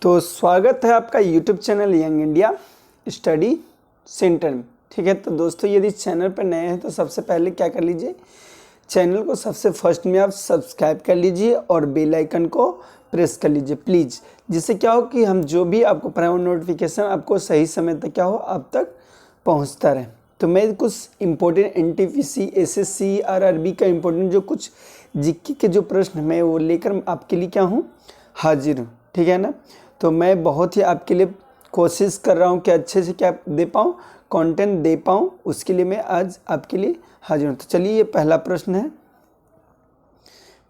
तो स्वागत है आपका YouTube channel young India study centre में। ठीक है, तो दोस्तों यदि चैनल पर नए हैं तो सबसे पहले क्या कर लीजिए, चैनल को सबसे फर्स्ट में आप सब्सक्राइब कर लीजिए और बेल आइकन को प्रेस कर लीजिए प्लीज़, जिससे क्या हो कि हम जो भी आपको प्राइवेट नोटिफिकेशन आपको सही समय तक क्या हो आप तक पहुंचता रहे। तो मैं कुछ इम्पोर्टेंट एनटीपीसी एसएससी आरआरबी का इम्पोर्टेंट जो कुछ जीके के जो प्रश्न मैं वो लेकर आपके लिए क्या हूँ हाजिर हूँ। ठीक है ना, तो मैं बहुत ही आपके लिए कोशिश कर रहा हूँ कि अच्छे से क्या दे पाऊँ, कंटेंट दे पाऊँ, उसके लिए मैं आज आपके लिए हाजिर हूँ। तो चलिए ये पहला प्रश्न है।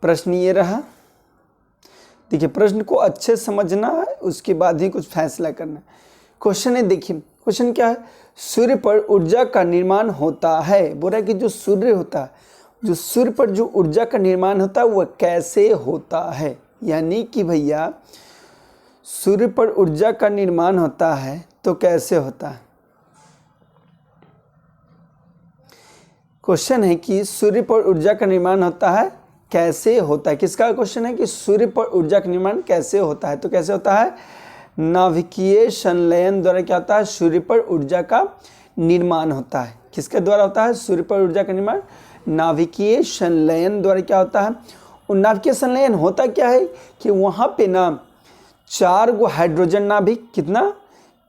प्रश्न ये रहा, देखिए प्रश्न को अच्छे समझना है, उसके बाद ही कुछ फैसला करना है। क्वेश्चन है, देखिए क्वेश्चन क्या है, सूर्य पर ऊर्जा का निर्माण होता है। बोल रहा है कि जो सूर्य होता है, जो सूर्य पर जो ऊर्जा का निर्माण होता है वह कैसे होता है। यानी कि भैया सूर्य पर ऊर्जा का निर्माण होता है तो कैसे होता है। क्वेश्चन है कि सूर्य पर ऊर्जा का निर्माण होता है कैसे होता है। किसका क्वेश्चन है कि सूर्य पर ऊर्जा का निर्माण कैसे होता है। तो कैसे होता है, नाभिकीय संलयन द्वारा क्या होता है, सूर्य पर ऊर्जा का निर्माण होता है। किसके द्वारा होता है सूर्य पर ऊर्जा का निर्माण, नाभिकीय संलयन द्वारा क्या होता है। और नाभिकीय संलयन होता क्या है कि वहाँ पे ना 4 गो हाइड्रोजन नाभिक, कितना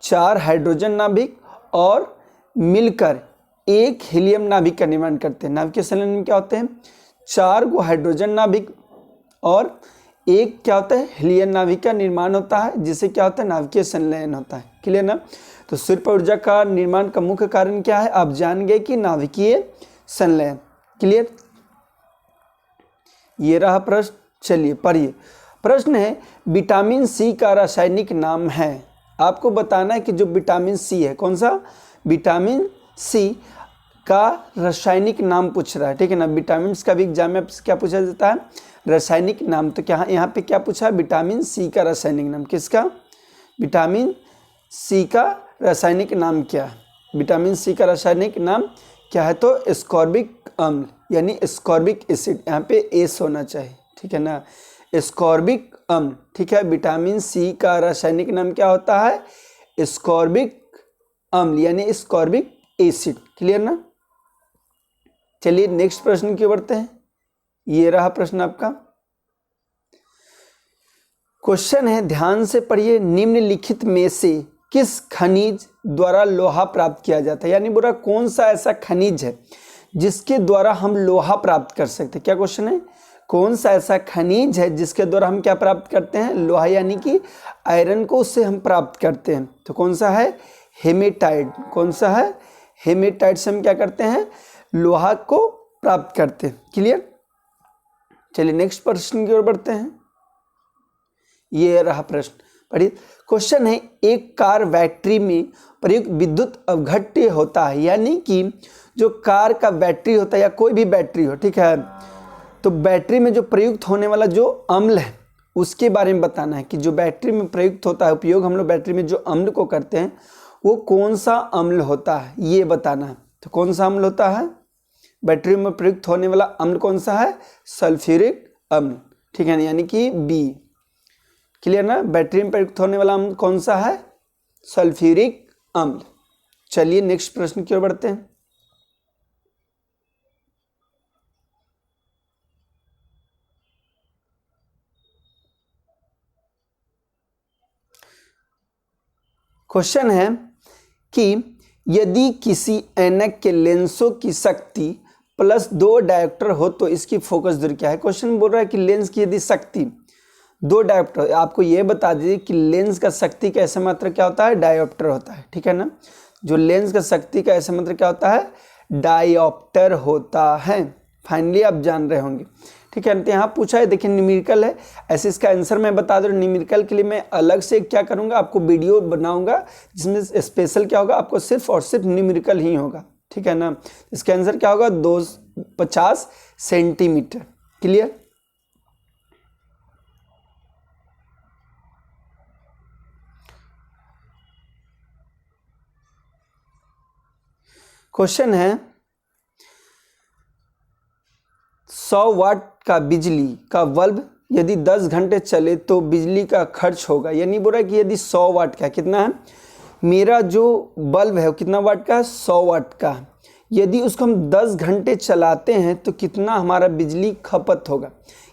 4 हाइड्रोजन नाभिक और मिलकर एक हीलियम नाभिक का निर्माण करते हैं। नाभिकीय संलयन में क्या होते हैं 4 गो हाइड्रोजन नाभिक और एक क्या होता है हीलियम नाभिक का निर्माण होता है, जिससे क्या होता है नाभिकीय संलयन होता है। क्लियर ना। तो सूर्य पर ऊर्जा का निर्माण का मुख्य कारण क्या है, आप जान गए कि नाभिकीय संलयन। क्लियर, ये रहा प्रश्न। चलिए पढ़िए। प्रश्न है, विटामिन सी का रासायनिक नाम है। आपको बताना है कि जो विटामिन सी है, कौन सा, विटामिन सी का रासायनिक नाम पूछ रहा है। ठीक है ना, विटामिन का भी एग्जाम में क्या पूछा जाता है, रासायनिक नाम। तो क्या यहाँ पे क्या पूछा, विटामिन सी का रासायनिक नाम। किसका, विटामिन सी का रासायनिक नाम क्या है। विटामिन सी का रासायनिक नाम क्या है, तो एस्कॉर्बिक अम्ल यानी एस्कॉर्बिक एसिड, यहाँ पे एस होना चाहिए। ठीक है ना, एस्कॉर्बिक अम्ल। ठीक है, विटामिन सी का रासायनिक नाम क्या होता है, एस्कॉर्बिक अम्ल यानी एस्कॉर्बिक एसिड। क्लियर ना। चलिए नेक्स्ट प्रश्न की ओर बढ़ते हैं। ये रहा प्रश्न आपका। क्वेश्चन है, ध्यान से पढ़िए, निम्नलिखित में से किस खनिज द्वारा लोहा प्राप्त किया जाता है। यानी बोला कौन सा ऐसा खनिज है जिसके द्वारा हम लोहा प्राप्त कर सकते हैं। क्या क्वेश्चन है, कौन सा ऐसा खनिज है जिसके द्वारा हम क्या प्राप्त करते हैं, लोहा यानी कि आयरन को उससे हम प्राप्त करते हैं। तो कौन सा है, हेमेटाइट। कौन सा है, हेमेटाइट से हम क्या करते हैं, लोहा को प्राप्त करते हैं। क्लियर। चलिए नेक्स्ट प्रश्न की ओर बढ़ते हैं। ये रहा प्रश्न, पढ़िए। क्वेश्चन है, एक कार बैटरी में प्रयुक्त विद्युत अवघट्य होता है। यानी कि जो कार का बैटरी होता है या कोई भी बैटरी हो, ठीक है, तो बैटरी में जो प्रयुक्त होने वाला जो अम्ल है उसके बारे में बताना है कि जो बैटरी में प्रयुक्त होता है, उपयोग हम लोग बैटरी में जो अम्ल को करते हैं वो कौन सा अम्ल होता है, ये बताना है। तो कौन सा अम्ल होता है, बैटरी में प्रयुक्त होने वाला अम्ल कौन सा है, सल्फ्यूरिक अम्ल। ठीक है ना, यानी कि बी। क्लियर ना, बैटरी में प्रयुक्त होने वाला अम्ल कौन सा है, सल्फ्यूरिक अम्ल। चलिए नेक्स्ट प्रश्न की ओर बढ़ते हैं। क्वेश्चन है कि यदि किसी ऐनक के लेंसों की शक्ति +2 डायोप्टर हो तो इसकी फोकस दूरी क्या है। क्वेश्चन बोल रहा है कि लेंस की यदि शक्ति 2 डायोप्टर, आपको यह बता दीजिए कि लेंस का शक्ति का ऐसा मात्रक क्या होता है, डायोप्टर होता है। ठीक है ना, जो लेंस का शक्ति का ऐसा मात्रक क्या होता है, डायोप्टर होता है। फाइनली आप जान रहे होंगे। ठीक है, तो यहाँ पूछा है, देखिए न्यूमेरिकल है, ऐसे इसका आंसर मैं बता दूँ। न्यूमेरिकल के लिए मैं अलग से क्या करूँगा, आपको वीडियो बनाऊंगा जिसमें स्पेशल क्या होगा, आपको सिर्फ और सिर्फ न्यूमेरिकल ही होगा। ठीक है ना, इसका आंसर क्या होगा, 250 सेंटीमीटर। क्लियर। क्वेश्चन है, 100 वाट का बिजली का बल्ब यदि 10 घंटे चले तो बिजली का खर्च होगा, यानी बोल रहा है कि यदि 100 वाट का, कितना है, मेरा जो बल्ब है वो कितना वाट का है, 100 वाट का, यदि उसको हम 10 घंटे चलाते हैं तो कितना हमारा बिजली खपत होगा।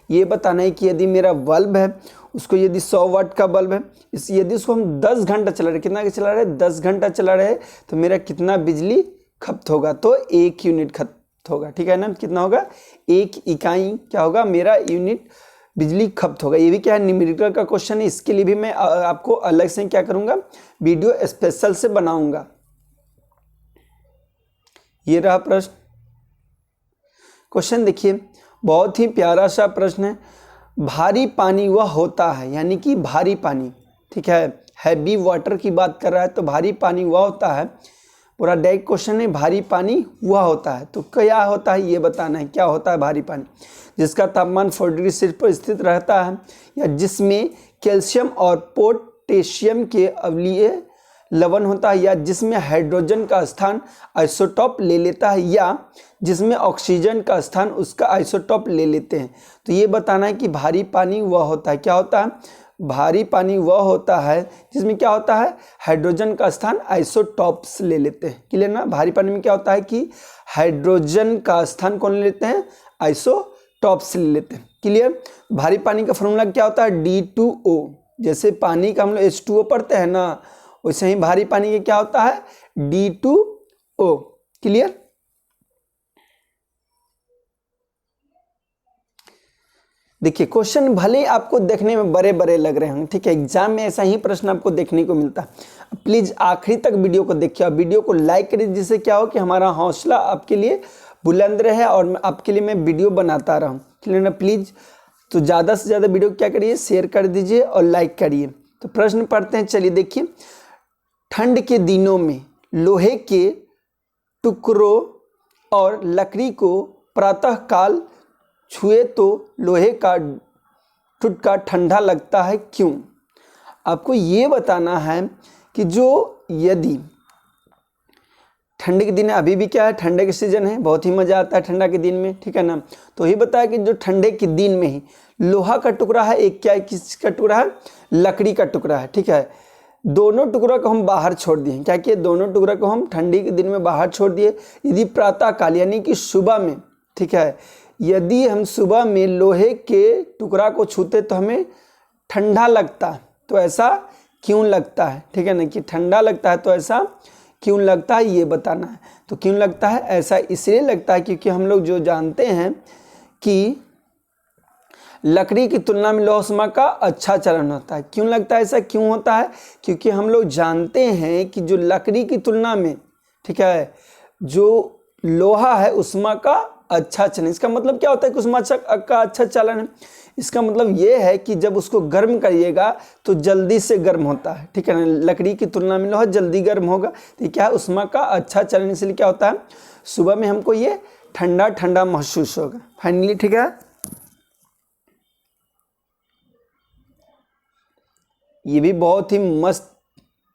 ये बताना है कि यदि मेरा बल्ब है उसको, यदि 100 वाट का बल्ब है, यदि उसको हम 10 घंटा चला रहे, कितना चला रहे, 10 घंटा चला रहे, तो मेरा कितना बिजली खपत होगा, तो 1 यूनिट खपत होगा। ठीक है ना, कितना होगा, 1 इकाई क्या होगा, मेरा यूनिट बिजली खपत होगा। ये भी क्या है, न्यूमेरिकल का क्वेश्चन है, इसके लिए भी मैं आपको अलग से क्या करूंगा, वीडियो स्पेशल से बनाऊंगा। ये रहा प्रश्न। क्वेश्चन देखिए, बहुत ही प्यारा सा प्रश्न है। भारी पानी वह होता है, यानी कि भारी पानी, ठीक है, हैवी वाटर की बात कर रहा है, तो भारी पानी वह होता है, पूरा डायरेक्ट क्वेश्चन है, भारी पानी वह होता है, तो क्या होता है ये बताना है, क्या होता है भारी पानी, जिसका तापमान 40 डिग्री सेल्सियस पर स्थित रहता है, या जिसमें कैल्शियम और पोटेशियम के अम्लीय लवण होता है, या जिसमें हाइड्रोजन का स्थान आइसोटोप ले लेता है, या जिसमें ऑक्सीजन का स्थान उसका आइसोटोप ले लेते हैं। तो ये बताना है कि भारी पानी वह होता है, क्या होता है, भारी पानी वह होता है जिसमें क्या होता है, हाइड्रोजन का स्थान आइसोटोप्स ले लेते हैं। क्लियर ना, भारी पानी में क्या होता है कि हाइड्रोजन का स्थान कौन ले लेते हैं, आइसोटोप्स ले लेते हैं। क्लियर। भारी पानी का फॉर्मूला क्या होता है, D2O, जैसे पानी का हम लोग H2O पढ़ते हैं ना, वैसे ही भारी पानी का क्या होता है, D2O। क्लियर। देखिए क्वेश्चन भले ही आपको देखने में बड़े बड़े लग रहे होंगे, ठीक है, एग्जाम में ऐसा ही प्रश्न आपको देखने को मिलता है। प्लीज आखिरी तक वीडियो को देखिए और वीडियो को लाइक करिए, जिससे क्या हो कि हमारा हौसला आपके लिए बुलंद रहे और आपके लिए मैं वीडियो बनाता रहूं। क्लियर ना, प्लीज तो ज़्यादा से ज़्यादा वीडियो क्या करिए, शेयर कर दीजिए और लाइक करिए। तो प्रश्न पढ़ते हैं, चलिए देखिए। ठंड के दिनों में लोहे के टुकड़ों और लकड़ी को प्रातःकाल छुए तो लोहे का टुकड़ा ठंडा लगता है, क्यों। आपको ये बताना है कि जो यदि ठंड के दिन, अभी भी क्या है, ठंडे के सीजन है, बहुत ही मज़ा आता है ठंडा के दिन में, ठीक है ना, तो ये बताया कि जो ठंडे के दिन में ही लोहा का टुकड़ा है, एक क्या है, किसका टुकड़ा है, लकड़ी का टुकड़ा है, ठीक है, दोनों टुकड़ों को हम बाहर छोड़ दिए। क्या किए, दोनों टुकड़ों को हम ठंडी के दिन में बाहर छोड़ दिए। यदि प्रातःकाल यानी कि सुबह में, ठीक है, यदि हम सुबह में लोहे के टुकड़ा को छूते तो हमें ठंडा लगता है, तो ऐसा क्यों लगता है, ठीक है ना, कि ठंडा लगता है तो ऐसा क्यों लगता है ये बताना है। तो क्यों लगता है, ऐसा इसलिए लगता है क्योंकि हम लोग जो जानते हैं कि लकड़ी की तुलना में लोहा का अच्छा चलन होता है। क्यों लगता है ऐसा, क्यों होता है, क्योंकि हम लोग जानते हैं कि जो लकड़ी की तुलना में, ठीक है, जो लोहा है उष्मा का अच्छा चलन। इसका मतलब क्या होता है कि उष्मा का अच्छा चलन है, इसका मतलब ये है कि जब उसको गर्म करिएगा तो जल्दी से गर्म होता है, ठीक है ना, लकड़ी की तुलना में लोहा जल्दी गर्म होगा, तो क्या है, उष्मा का अच्छा चलन, इसलिए क्या होता है, सुबह में हमको ये ठंडा ठंडा महसूस होगा। फाइनली, ठीक है, ये भी बहुत ही मस्त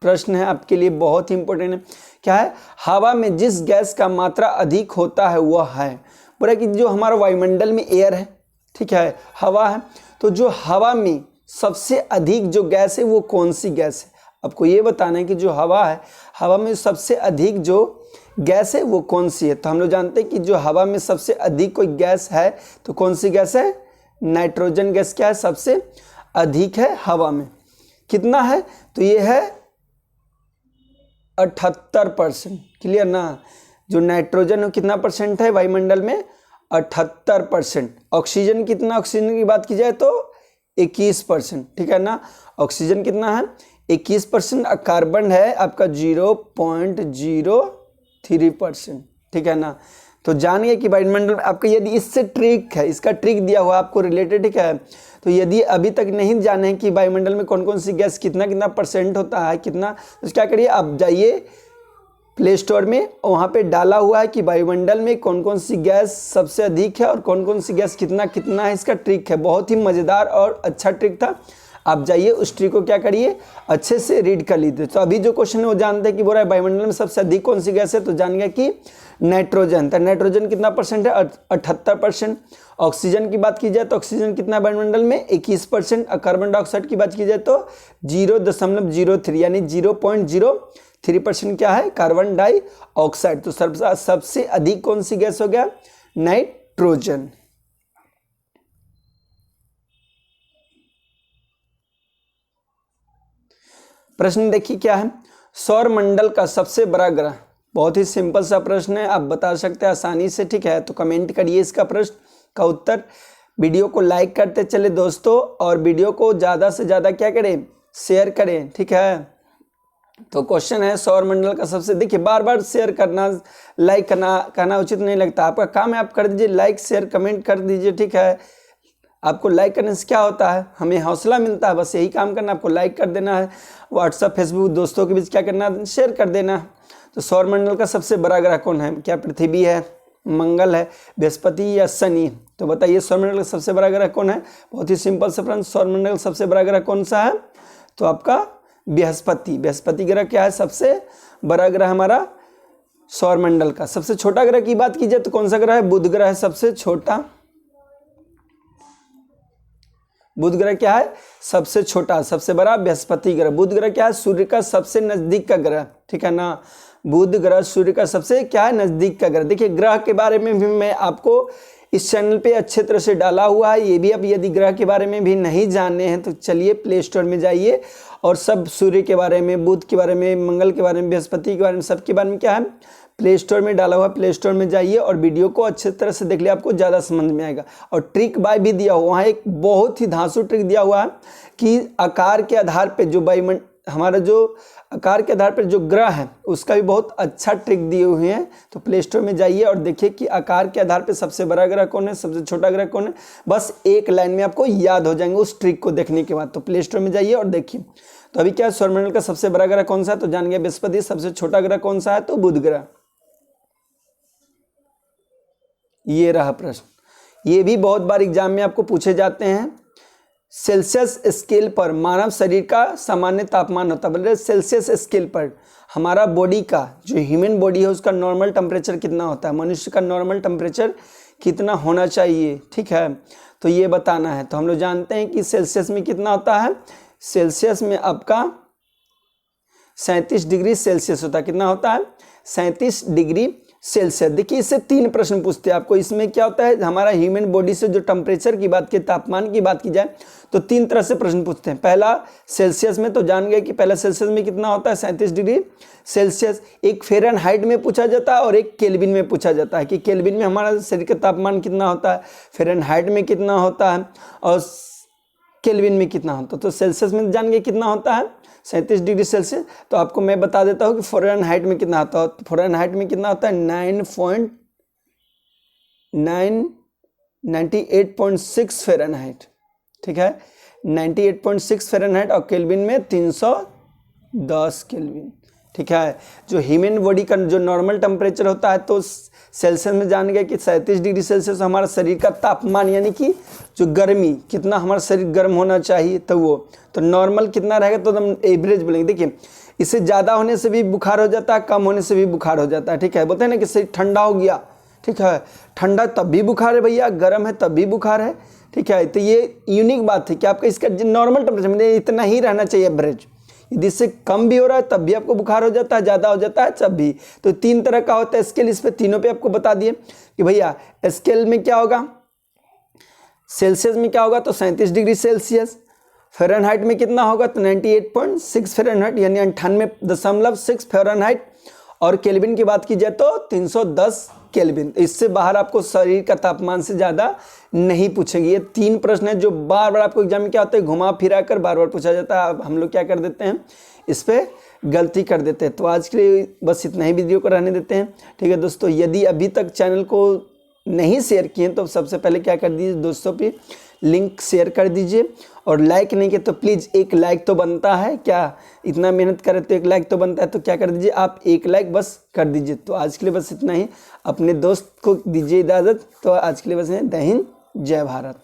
प्रश्न है आपके लिए, बहुत ही इंपॉर्टेंट है। क्या है, हवा में जिस गैस का मात्रा अधिक होता है वह है, बोला कि जो हमारा वायुमंडल में एयर है, ठीक है, हवा है, तो जो हवा में सबसे अधिक जो गैस है वो कौन सी गैस है। आपको ये बताना है कि जो हवा है, हवा में सबसे अधिक जो गैस है वो कौन सी है। तो हम लोग जानते हैं कि जो हवा में सबसे अधिक कोई गैस है तो कौन सी गैस है, नाइट्रोजन गैस क्या है, सबसे अधिक है हवा में। कितना है, तो ये है 78%। क्लियर ना, जो नाइट्रोजन कितना परसेंट है वायुमंडल में, 78%। ऑक्सीजन कितना, ऑक्सीजन की बात की जाए तो 21%, ठीक है ना, ऑक्सीजन कितना है 21%, कार्बन है आपका 0.03%, ठीक है ना। तो जानिए कि वायुमंडल आपका, यदि इससे ट्रिक है, इसका ट्रिक दिया हुआ आपको रिलेटेड, ठीक है, तो यदि अभी तक नहीं जाने कि वायुमंडल में कौन कौन सी गैस कितना कितना परसेंट होता है, कितना, तो क्या करिए, आप जाइए प्ले स्टोर में, वहाँ पे डाला हुआ है कि वायुमंडल में कौन कौन सी गैस सबसे अधिक है और कौन कौन सी गैस कितना कितना है, इसका ट्रिक है, बहुत ही मज़ेदार और अच्छा ट्रिक था। आप जाइए उस ट्री को क्या करिए, अच्छे से रीड कर लीजिए। तो अभी जो क्वेश्चन है वो जानते हैं कि बोल रहा है वायुमंडल में सबसे अधिक कौन सी गैस है, तो जान गया कि नाइट्रोजन। तो नाइट्रोजन कितना परसेंट है, 78%। ऑक्सीजन की बात की जाए तो ऑक्सीजन कितना है वायुमंडल में, 21%। और कार्बन डाइऑक्साइड की बात की जाए तो 0.03 यानी 0.03% क्या है, कार्बन डाइऑक्साइड। तो सबसे अधिक कौन सी गैस हो गया, नाइट्रोजन। प्रश्न देखिए क्या है, सौर मंडल का सबसे बड़ा ग्रह। बहुत ही सिंपल सा प्रश्न है, आप बता सकते हैं आसानी से, ठीक है। तो कमेंट करिए इसका प्रश्न का उत्तर। वीडियो को लाइक करते चले दोस्तों, और वीडियो को ज़्यादा से ज़्यादा क्या करें, शेयर करें, ठीक है। तो क्वेश्चन है सौर मंडल का सबसे, देखिए बार बार शेयर करना, लाइक करना उचित नहीं लगता। आपका काम है आप कर दीजिए, लाइक शेयर कमेंट कर दीजिए, ठीक है। आपको लाइक करने से क्या होता है, हमें हौसला मिलता है, बस यही काम करना, आपको लाइक कर देना है। व्हाट्सअप फेसबुक दोस्तों के बीच क्या करना है, शेयर कर देना। तो सौरमंडल का सबसे बड़ा ग्रह कौन है, क्या पृथ्वी है, मंगल है, बृहस्पति या शनि। तो बताइए सौरमंडल का सबसे बड़ा ग्रह कौन है। बहुत ही सिंपल सा प्रश्न, सौरमंडल का सबसे बड़ा ग्रह कौन सा है, तो आपका बृहस्पति। बृहस्पति ग्रह क्या है, सबसे बड़ा ग्रह हमारा सौरमंडल का। सबसे छोटा ग्रह की बात की जाए तो कौन सा ग्रह है, बुध ग्रह है सबसे छोटा। बुध ग्रह क्या है, सबसे छोटा, सबसे बड़ा बृहस्पति ग्रह। बुध ग्रह क्या है, सूर्य का सबसे नजदीक का ग्रह, ठीक है ना। बुध ग्रह सूर्य का सबसे क्या है, नजदीक का ग्रह। देखिए ग्रह के बारे में भी मैं आपको इस चैनल पे अच्छे तरह से डाला हुआ है। ये भी अब यदि ग्रह के बारे में भी नहीं जानने हैं तो चलिए प्ले स्टोर में जाइए और सब सूर्य के बारे में, बुध के बारे में, मंगल के बारे में, बृहस्पति के बारे में, सबके बारे में क्या है, प्ले स्टोर में डाला हुआ। प्ले स्टोर में जाइए और वीडियो को अच्छे तरह से देख लिया, आपको ज़्यादा समझ में आएगा। और ट्रिक बाय भी दिया हुआ, वहाँ एक बहुत ही धांसू ट्रिक दिया हुआ है कि आकार के आधार पे जो हमारा जो आकार के आधार पर जो ग्रह है उसका भी बहुत अच्छा ट्रिक दिए हुए हैं। तो प्ले स्टोर में जाइए और देखिए कि आकार के आधार पर सबसे बड़ा ग्रह कौन है, सबसे छोटा ग्रह कौन है। बस एक लाइन में आपको याद हो जाएंगे उस ट्रिक को देखने के बाद। तो प्ले स्टोर में जाइए और देखिए। तो अभी क्या है, सौरमंडल का सबसे बड़ा ग्रह कौन सा है, तो जान गया बृहस्पति। सबसे छोटा ग्रह कौन सा है, तो बुध ग्रह। ये रहा प्रश्न, ये भी बहुत बार एग्जाम में आपको पूछे जाते हैं। सेल्सियस स्केल पर मानव शरीर का सामान्य तापमान होता है। बोले सेल्सियस स्केल पर हमारा बॉडी का जो ह्यूमन बॉडी है उसका नॉर्मल टेम्परेचर कितना होता है, मनुष्य का नॉर्मल टेम्परेचर कितना होना चाहिए, ठीक है। तो ये बताना है। तो हम लोग जानते हैं कि सेल्सियस में कितना होता है, सेल्सियस में आपका 37 डिग्री सेल्सियस होता है। कितना होता है, 37 डिग्री सेल्सियस। देखिए इससे 3 प्रश्न पूछते हैं आपको। इसमें क्या होता है, हमारा ह्यूमन बॉडी से जो टेम्परेचर की बात की, तापमान की बात की जाए तो 3 तरह से प्रश्न पूछते हैं। पहला सेल्सियस में, तो जान गए कि पहला सेल्सियस में कितना होता है, 37 डिग्री सेल्सियस। एक फ़ारेनहाइट में पूछा जाता है और एक केल्विन में पूछा जाता है कि केल्विन में हमारा शरीर का तापमान कितना होता है, फ़ारेनहाइट में कितना होता है और केल्विन में कितना होता है। तो सेल्सियस में जान गए कितना होता है, 37 डिग्री सेल्सियस। तो आपको मैं बता देता हूँ कि फ़ारेनहाइट में कितना होता है। फ़ारेनहाइट में कितना होता है, 98.6 फ़ारेनहाइट, ठीक है, 98.6 फ़ारेनहाइट। और केल्विन में 310 केल्विन, ठीक है। जो ह्यूमन बॉडी का जो नॉर्मल टेम्परेचर होता है तो सेल्सियस में जान गए कि 37 डिग्री सेल्सियस हमारा शरीर का तापमान, यानी कि जो गर्मी, कितना हमारा शरीर गर्म होना चाहिए। तो वो तो नॉर्मल कितना रहेगा, तो हम एवरेज बोलेंगे। देखिए इससे ज़्यादा होने से भी बुखार हो जाता है, कम होने से भी बुखार हो जाता है, ठीक है। बोलते हैं ना कि शरीर ठंडा हो गया, ठीक है, ठंडा तब भी बुखार है भैया, गर्म है तब भी बुखार है, ठीक है। तो ये यूनिक बात है कि आपका इसका नॉर्मल टेम्परेचर इतना ही रहना चाहिए एवरेज। यदि इससे कम भी हो रहा है तब भी आपको बुखार हो जाता है, ज़्यादा हो जाता है तब भी। तो 3 तरह का होता है स्केल, इस पे तीनों पे आपको बता दिए कि भैया स्केल में क्या होगा, सेल्सियस में क्या होगा तो 37 डिग्री सेल्सियस। फ़ारेनहाइट में कितना होगा तो 98.6 फ़ारेनहाइट यानी 98.6 फ़ारेनहाइट। और केल्विन की बात की जाए तो 310 केल्विन। इससे बाहर आपको शरीर का तापमान से ज़्यादा नहीं पूछेंगे। ये 3 प्रश्न है जो बार बार आपको एग्जाम में क्या होता है, घुमा फिरा कर बार बार पूछा जाता है। अब हम लोग क्या कर देते हैं, इस पर गलती कर देते हैं। तो आज के लिए बस इतना ही वीडियो को रहने देते हैं, ठीक है दोस्तों। यदि अभी तक चैनल को नहीं शेयर किए तो सबसे पहले क्या कर दीजिए, दोस्तों पे लिंक शेयर कर दीजिए। और लाइक नहीं किया तो प्लीज़ एक लाइक तो बनता है, क्या इतना मेहनत करें तो एक लाइक तो बनता है। तो क्या कर दीजिए, आप एक लाइक बस कर दीजिए। तो आज के लिए बस इतना ही, अपने दोस्त को दीजिए इजाज़त। तो आज के लिए बस है, जय हिंद जय भारत।